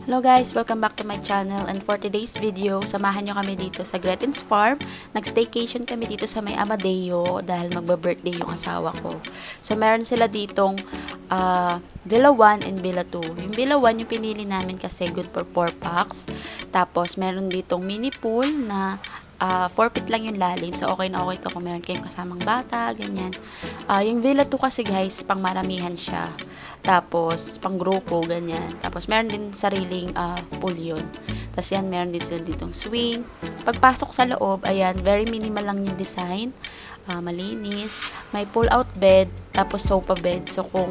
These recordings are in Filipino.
Hello guys! Welcome back to my channel, and for today's video, samahan nyo kami dito sa Gretin's Farm. Nag-staycation kami dito sa may Amadeo dahil magba-birthday yung asawa ko. So meron sila ditong Villa 1 and Villa 2. Yung Villa 1 yung pinili namin kasi good for 4 packs. Tapos meron ditong mini pool na 4 feet lang yung lalim. So okay na okay ka kung meron kayong kasamang bata, ganyan. Yung Villa 2 kasi guys, pang maramihan siya. Tapos, pang grupo, ganyan. Tapos, meron din sariling pool yun. Tapos, yan, meron din sila ditong swing. Pagpasok sa loob, ayan, very minimal lang yung design. Malinis. May pull-out bed, tapos sofa bed. So, kung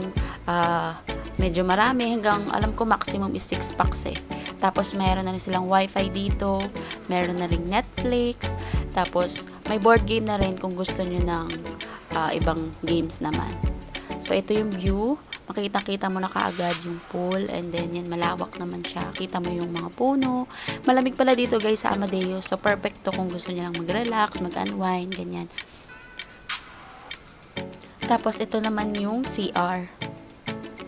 medyo marami, hanggang, alam ko, maximum is 6 packs eh. Tapos, meron na rin silang wifi dito. Meron na rin Netflix. Tapos, may board game na rin kung gusto nyo ng ibang games naman. So, ito yung view. Makita-kita mo na kaagad yung pool. And then, yan, malawak naman siya. Kita mo yung mga puno. Malamig pala dito, guys, sa Amadeo. So, perfect to kung gusto niya lang mag-relax, mag-unwind, ganyan. Tapos, ito naman yung CR.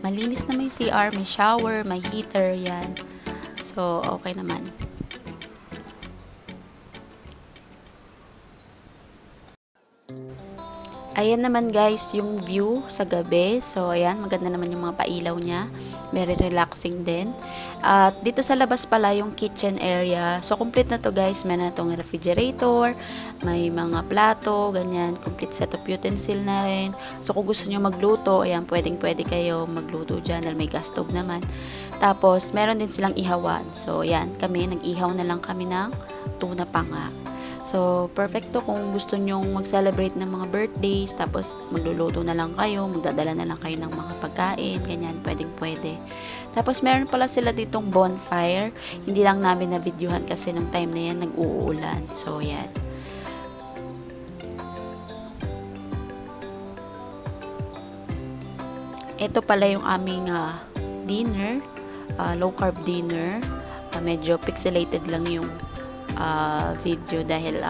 Malinis naman yung CR. May shower, may heater, yan. So, okay naman. Ayan naman guys, yung view sa gabi. So, ayan, maganda naman yung mga pailaw niya. Very relaxing din. At dito sa labas pala yung kitchen area. So, complete na to guys. May na itong refrigerator, may mga plato, ganyan. Complete set of utensil na rin. So, kung gusto nyo magluto, ayan, pwede kayo magluto dyan dahil may gas stove naman. Tapos, meron din silang ihawan. So, ayan, kami, nag-ihaw na lang kami ng tuna panga. So, perfecto kung gusto nyong mag-celebrate ng mga birthdays, tapos magluluto na lang kayo, magdadala na lang kayo ng mga pagkain, ganyan, pwede. Tapos, meron pala sila ditong bonfire. Hindi lang namin na-videohan kasi nung time na yan, nag-uulan. So, yan. Ito pala yung aming dinner, low-carb dinner. Medyo pixelated lang yung video dahil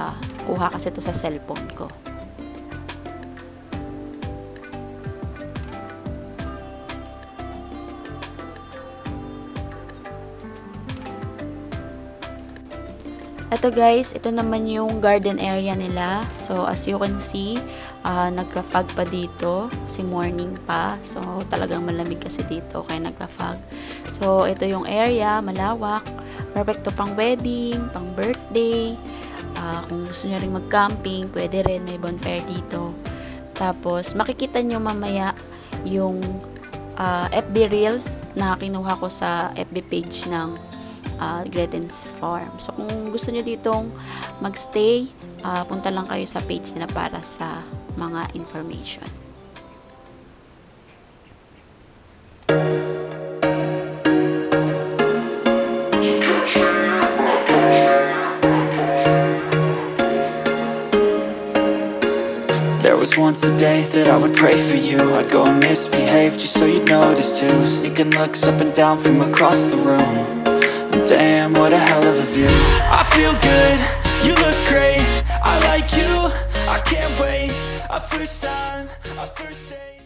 kuha kasi ito sa cellphone ko. Ito guys, ito naman yung garden area nila. So as you can see, nagka-fog pa dito kasi morning pa. So talagang malamig kasi dito kaya nagka-fog. So ito yung area, malawak. Perfecto pang wedding, pang birthday. Kung gusto nyo rin mag-camping, pwede rin. May bonfire dito. Tapos, makikita nyo mamaya yung FB Reels na kinuha ko sa FB page ng Gretin's Farm. So, kung gusto nyo ditong magstay, punta lang kayo sa page nila para sa mga information. There was once a day that I would pray for you. I'd go and misbehave just so you'd notice too. Sneaking looks up and down from across the room. And damn, what a hell of a view. I feel good, you look great. I like you, I can't wait. A first time, a first date.